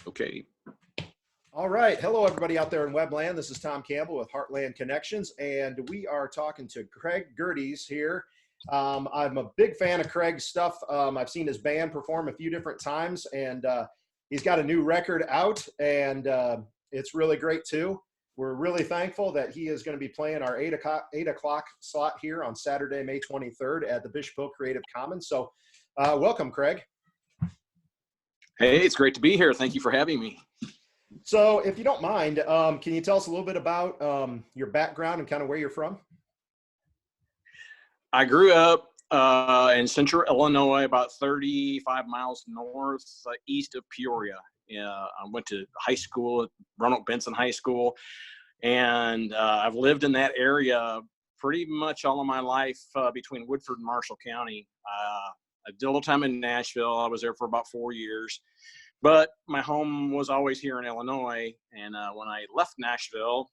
Okay. All right. Hello, everybody out there in Webland. This is Tom Campbell with Heartland Connections, and we are talking to Craig Gerdes here. I'm a big fan of Craig's stuff. I've seen his band perform a few different times, and he's got a new record out, and it's really great, too. We're really thankful that he is going to be playing our 8 o'clock slot here on Saturday, May 23rd at the Bishop Hill Creative Commons. So welcome, Craig. Hey, it's great to be here. Thank you for having me. So if you don't mind, can you tell us a little bit about your background and kind of where you're from? I grew up in central Illinois, about 35 miles north east of Peoria. I went to high school at Ronald Benson High School, and I've lived in that area pretty much all of my life between Woodford and Marshall County. I did a little time in Nashville. I was there for about 4 years. But my home was always here in Illinois, and when I left Nashville,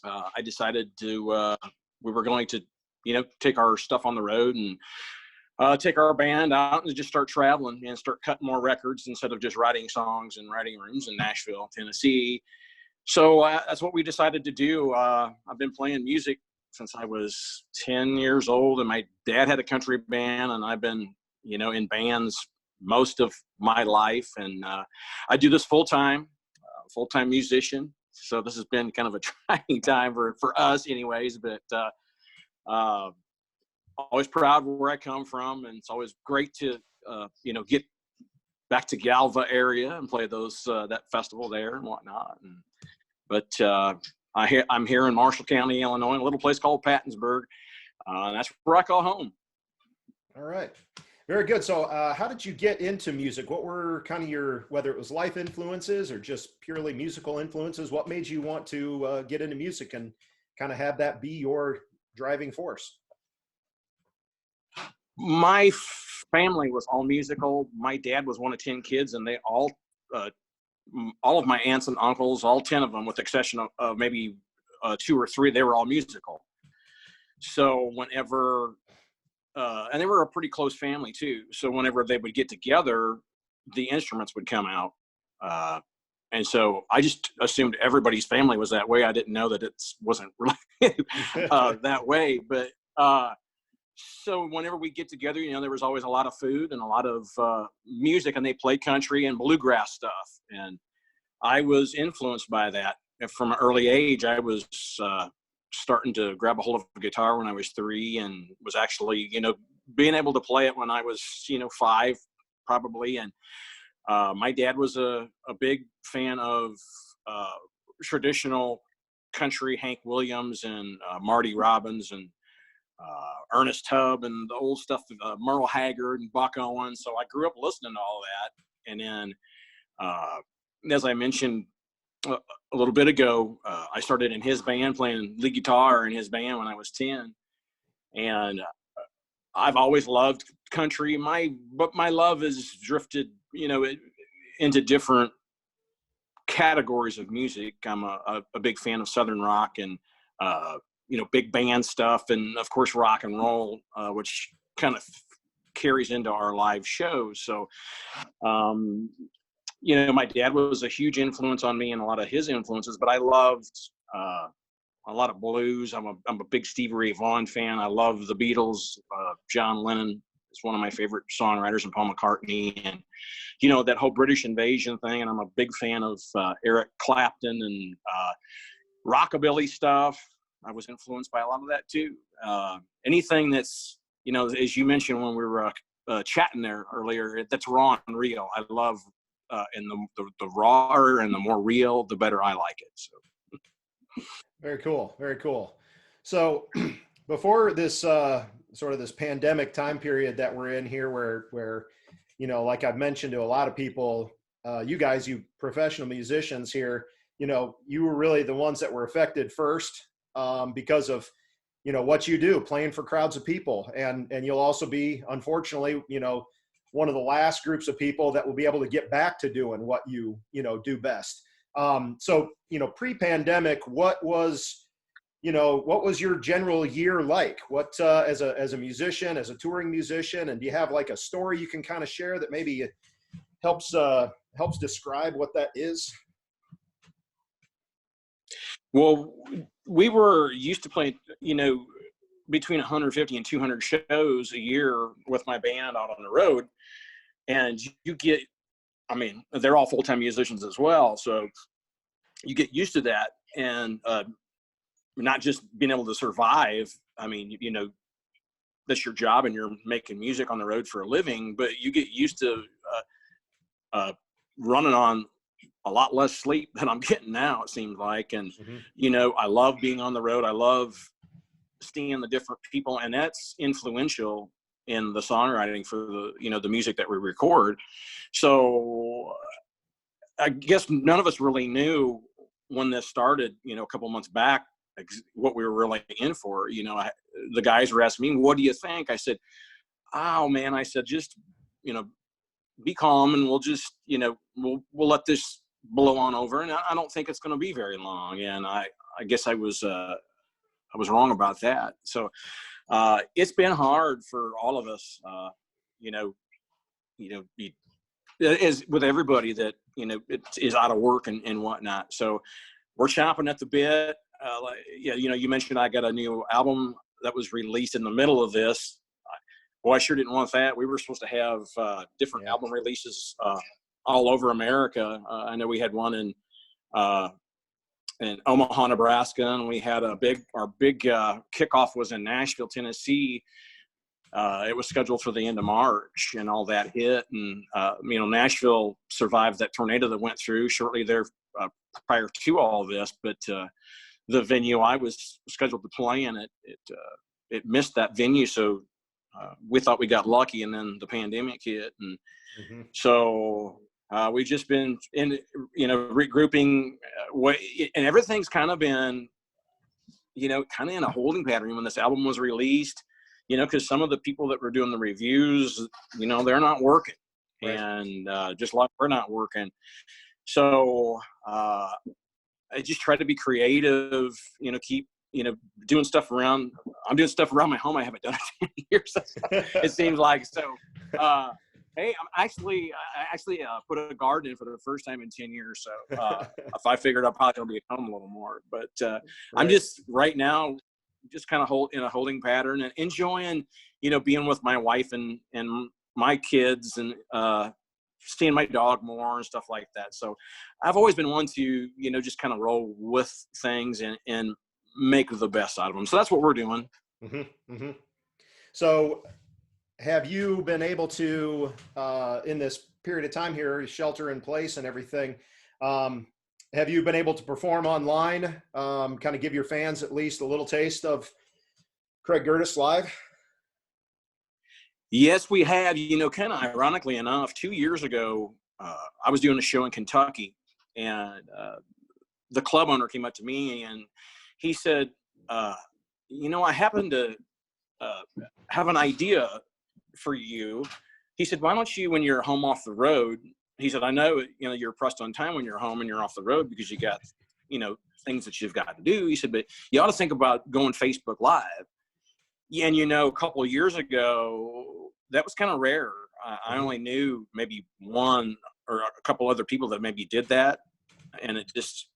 I decided we were going to, take our stuff on the road and take our band out and just start traveling and start cutting more records instead of just writing songs and writing rooms in Nashville, Tennessee. So that's what we decided to do. I've been playing music since I was 10 years old, and my dad had a country band, and I've been, in bands most of my life, and I do this full-time musician. So this has been kind of a trying time for us anyways, but always proud of where I come from, and it's always great to get back to Galva area and play that festival there and whatnot. But I'm here in Marshall County, Illinois, in a little place called Pattonsburg, and that's where I call home. All right. Very good. So how did you get into music? What were kind of whether it was life influences or just purely musical influences, what made you want to get into music and kind of have that be your driving force? My family was all musical. My dad was one of 10 kids, and they all of my aunts and uncles, all 10 of them, with the exception of maybe 2 or 3, they were all musical. So whenever and they were a pretty close family too. So whenever they would get together, the instruments would come out. And so I just assumed everybody's family was that way. I didn't know that it wasn't really that way. But so whenever we get together, there was always a lot of food and a lot of music, and they played country and bluegrass stuff. And I was influenced by that. And from an early age, I was starting to grab a hold of a guitar when I was 3, and was actually, being able to play it when I was, 5 probably. And my dad was a big fan of traditional country, Hank Williams and Marty Robbins and Ernest Tubb and the old stuff, Merle Haggard and Buck Owens. So I grew up listening to all that. And then, as I mentioned a little bit ago, I started in his band, playing lead guitar in his band when I was 10, and I've always loved country. But my love has drifted, into different categories of music. I'm a big fan of Southern rock and big band stuff, and of course rock and roll, which kind of carries into our live shows. So my dad was a huge influence on me and a lot of his influences, but I loved a lot of blues. I'm a big Stevie Ray Vaughan fan. I love the Beatles. John Lennon is one of my favorite songwriters, and Paul McCartney, and that whole British invasion thing. And I'm a big fan of Eric Clapton and rockabilly stuff. I was influenced by a lot of that too. Anything that's, as you mentioned when we were chatting there earlier, that's raw and real. I love, and the rawer and the more real, the better I like it. So. Very cool. Very cool. So before this sort of this pandemic time period that we're in here, where like I've mentioned to a lot of people, you professional musicians here, you were really the ones that were affected first because of what you do, playing for crowds of people, and you'll also be, unfortunately, one of the last groups of people that will be able to get back to doing what you do best. So pre-pandemic, what was your general year like? What as a musician, as a touring musician, and do you have like a story you can kind of share that maybe helps describe what that is? Well, we were used to play, between 150 and 200 shows a year with my band out on the road. And you get, I mean, they're all full-time musicians as well. So you get used to that. And not just being able to survive. I mean, that's your job and you're making music on the road for a living, but you get used to running on a lot less sleep than I'm getting now, it seems like. And, I love being on the road. I love seeing the different people, and that's influential in the songwriting for the music that we record. So I guess none of us really knew when this started, a couple months back, what we were really in for. The guys were asking me, what do you think? I said, oh man, I said, just, be calm, and we'll just, we'll let this blow on over. And I don't think it's going to be very long. And I guess I was wrong about that. So it's been hard for all of us, as with everybody that, it is out of work and whatnot. So we're chomping at the bit. You mentioned I got a new album that was released in the middle of this. Boy, I sure didn't want that. We were supposed to have different album releases all over America. I know we had one in Omaha, Nebraska, and we had our big kickoff was in Nashville, Tennessee. It was scheduled for the end of March, and all that hit. And Nashville survived that tornado that went through shortly there prior to all of this. But the venue I was scheduled to play in, it missed that venue. So we thought we got lucky, and then the pandemic hit. And so we've just been regrouping, and everything's kind of been, kind of in a holding pattern when this album was released, because some of the people that were doing the reviews, they're not working. Right. And just like we're not working. So I just try to be creative, keep, doing stuff around. I'm doing stuff around my home I haven't done in 10 years. It seems like. So, hey, I actually put a garden in for the first time in 10 years. So if I figured I'll probably be at home a little more. But right. I'm just right now just kind of in a holding pattern and enjoying, being with my wife and my kids and seeing my dog more and stuff like that. So I've always been one to, just kind of roll with things and make the best out of them. So that's what we're doing. So have you been able to, in this period of time here, shelter in place and everything, have you been able to perform online, kind of give your fans at least a little taste of Craig Gerdes live? Yes, we have. Kind of ironically enough, 2 years ago, I was doing a show in Kentucky, and the club owner came up to me and he said, I happen to have an idea for you. He said, why don't you, when you're home off the road, he said, I know, you're pressed on time when you're home and you're off the road because you got, things that you've got to do. He said, but you ought to think about going Facebook Live. Yeah, and a couple of years ago, that was kind of rare. I only knew maybe one or a couple other people that maybe did that. And it just,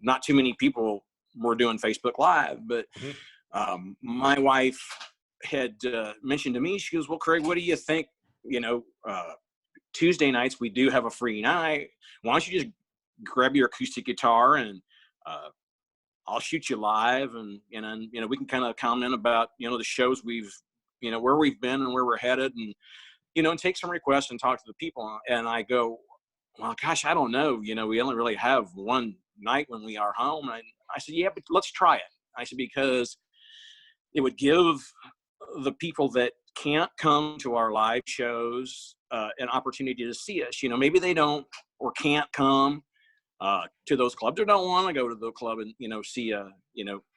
not too many people were doing Facebook Live. But my wife had mentioned to me, she goes, well, Craig, what do you think? Tuesday nights, we do have a free night. Why don't you just grab your acoustic guitar and I'll shoot you live, and we can kind of comment about the shows we've where we've been and where we're headed, and and take some requests and talk to the people. And I go, well, gosh, I don't know, we only really have one night when we are home. And I said, yeah, but let's try it. I said, because it would give the people that can't come to our live shows an opportunity to see us. Maybe they don't or can't come to those clubs, or don't want to go to the club and see a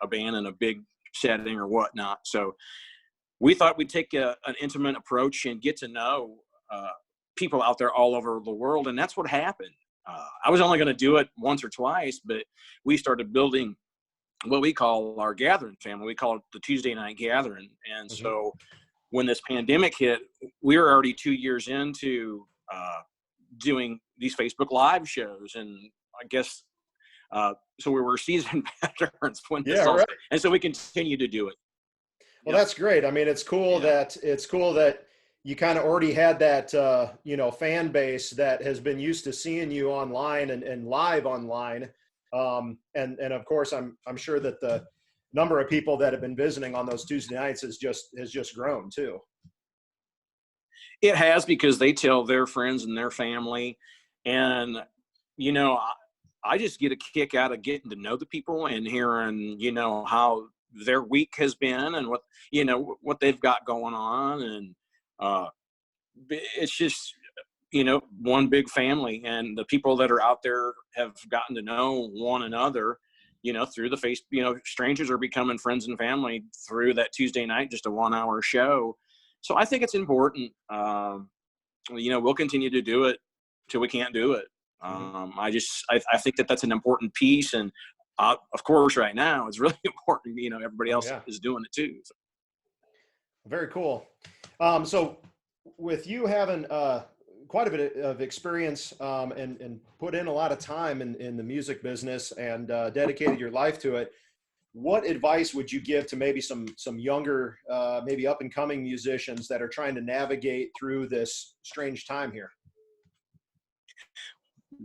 band in a big setting or whatnot. So we thought we'd take an intimate approach and get to know people out there all over the world, and that's what happened. I was only going to do it once or twice, but we started building what we call our gathering family. We call it the Tuesday night gathering. And so when this pandemic hit, we were already 2 years into doing these Facebook Live shows, and I guess so we were seasoned veterans when this Yeah, all right. started, and so we continue to do it. Well, Yep. that's great. I mean, it's cool Yeah. that you kind of already had that fan base that has been used to seeing you online and live online. And of course, I'm sure that the number of people that have been visiting on those Tuesday nights has just grown too. It has, because they tell their friends and their family, and I just get a kick out of getting to know the people and hearing how their week has been and what they've got going on, and it's just one big family, and the people that are out there have gotten to know one another through the face. Strangers are becoming friends and family through that Tuesday night, just a 1 hour show. So I think it's important. We'll continue to do it till we can't do it. I think that that's an important piece, and of course right now it's really important. Everybody Oh else yeah, is doing it too. So. very cool. So with you having quite a bit of experience and put in a lot of time in the music business and dedicated your life to it, what advice would you give to maybe some younger, maybe up and coming musicians that are trying to navigate through this strange time here?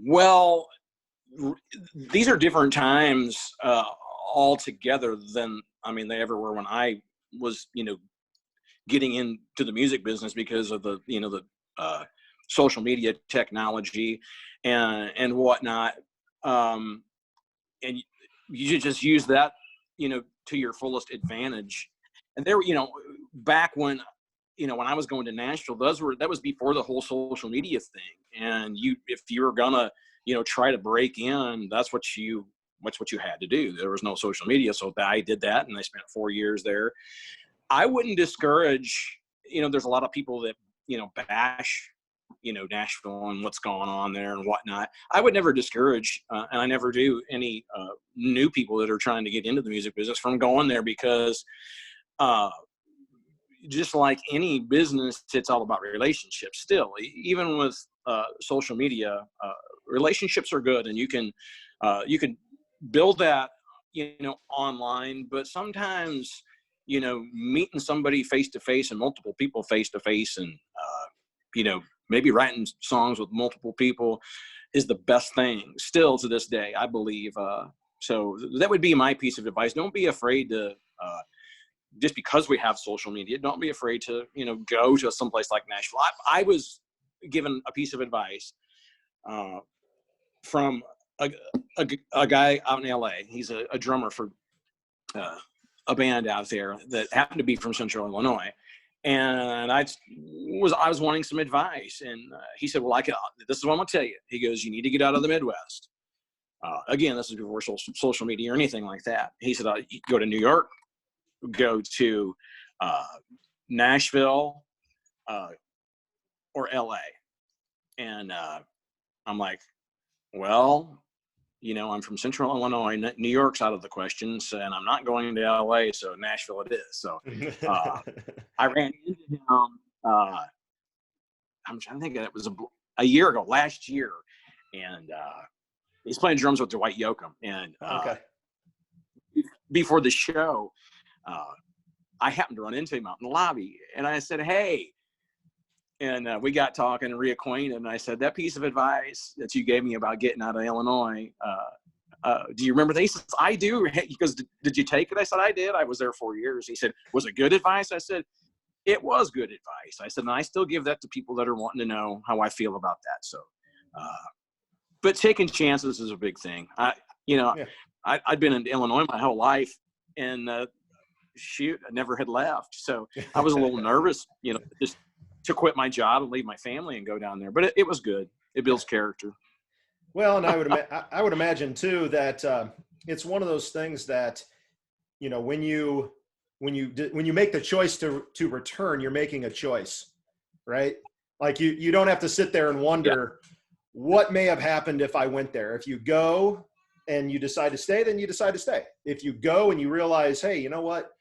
Well, these are different times altogether than they ever were when I was getting into the music business, because of the social media technology and whatnot, and you should just use that to your fullest advantage. And there, back when when I was going to Nashville, that was before the whole social media thing. And if you were gonna try to break in, that's what you had to do. There was no social media, so I did that, and I spent 4 years there. I wouldn't discourage. There's a lot of people that bash Nashville and what's going on there and whatnot. I would never discourage, and I never do, any new people that are trying to get into the music business from going there, because just like any business, it's all about relationships still. Even with social media, relationships are good, and you can build that online, but sometimes meeting somebody face to face and multiple people face to face, and maybe writing songs with multiple people is the best thing still to this day, I believe. So that would be my piece of advice. Don't be afraid to just because we have social media, don't be afraid to go to someplace like Nashville. I was given a piece of advice from a guy out in LA. He's a drummer for a band out there that happened to be from Central Illinois, and I was wanting some advice, and he said, "Well, this is what I'm gonna tell you." He goes, "You need to get out of the Midwest." Again, this is before social media or anything like that. He said, "You go to New York, go to Nashville, or LA." And I'm like, well, I'm from Central Illinois. New York's out of the question, and I'm not going to LA, so Nashville it is. So I ran into him. I'm trying to think. It was a year ago, last year, and he's playing drums with Dwight Yoakam. And Okay. before the show, I happened to run into him out in the lobby, and I said, "Hey." And we got talking and reacquainted. And I said, "That piece of advice that you gave me about getting out of Illinois, do you remember that?" He says, "I do." He goes, "Did you take it?" I said, "I did. I was there 4 years." He said, "Was it good advice?" I said, "It was good advice." I said, "And I still give that to people that are wanting to know how I feel about that." So, but taking chances is a big thing. Yeah. I'd been in Illinois my whole life, and shoot, I never had left. So I was a little nervous, just to quit my job and leave my family and go down there. But it was good. It builds character. Well, and I would imagine too that it's one of those things that when you make the choice to return, you're making a choice, right? Like you don't have to sit there and wonder what may have happened if I went there. If you go and you decide to stay, then you decide to stay. If you go and you realize, hey, you know what,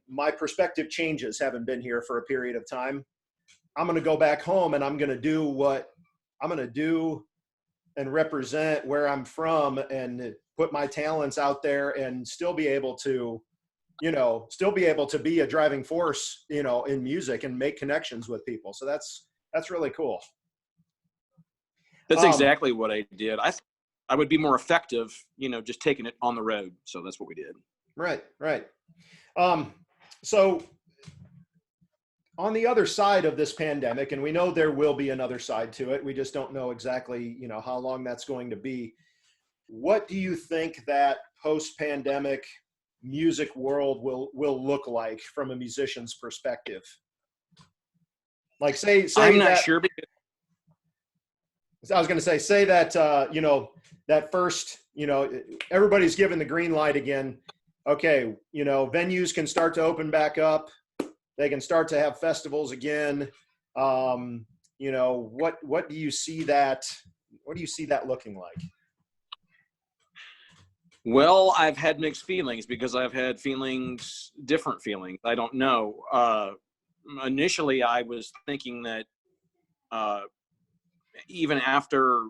my perspective changes, having been here for a period of time, I'm going to go back home and I'm going to do what I'm going to do and represent where I'm from and put my talents out there and still be able to, still be able to be a driving force, in music and make connections with people. So that's really cool. That's exactly what I did. I would be more effective, just taking it on the road. So that's what we did. Right. So on the other side of this pandemic, and we know there will be another side to it, we just don't know exactly, how long that's going to be. What do you think that post-pandemic music world will look like from a musician's perspective? Like say I'm not that, sure because I was going to say that, that first, everybody's given the green light again. Okay. Venues can start to open back up. They can start to have festivals again. What do you see that? What do you see that looking like? Well, I've had mixed feelings because I've had different feelings. I don't know. Initially, I was thinking that even after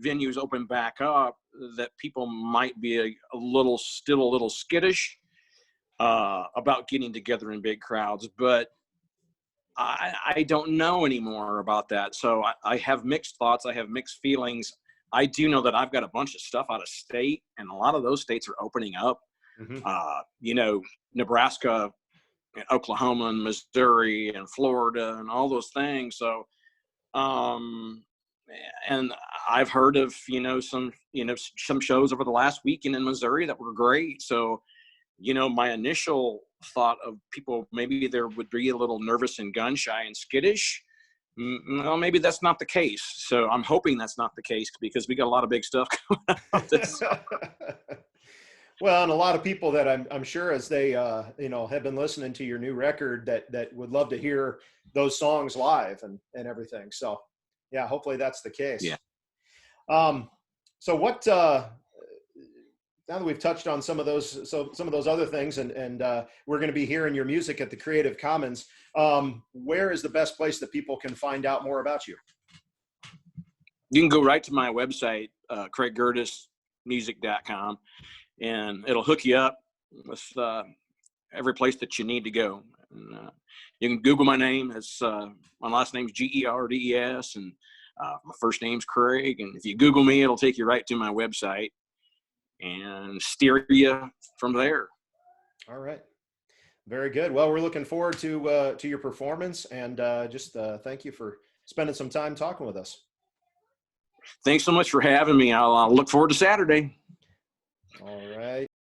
venues open back up, that people might be still a little skittish about getting together in big crowds. But I don't know anymore about that. So I have mixed thoughts. I have mixed feelings. I do know that I've got a bunch of stuff out of state, and a lot of those states are opening up. Mm-hmm. Nebraska and Oklahoma and Missouri and Florida and all those things. So, and I've heard of, some shows over the last weekend in Missouri that were great. So, my initial thought of people, maybe there would be a little nervous and gun shy and skittish. Well, maybe that's not the case. So I'm hoping that's not the case because we got a lot of big stuff coming out. Well, and a lot of people that I'm sure as they, have been listening to your new record that would love to hear those songs live and everything. So yeah, hopefully that's the case. Yeah. So what, now that we've touched on some of those other things, and we're going to be hearing your music at the Creative Commons, where is the best place that people can find out more about you? You can go right to my website, CraigGerdesMusic.com, and it'll hook you up with every place that you need to go. And, you can Google my name. It's my last name's Gerdes, and my first name's Craig. And if you Google me, it'll take you right to my website and steer you from there. All right. Very good. Well, we're looking forward to your performance, and just thank you for spending some time talking with us. Thanks so much for having me. I'll look forward to Saturday. All right.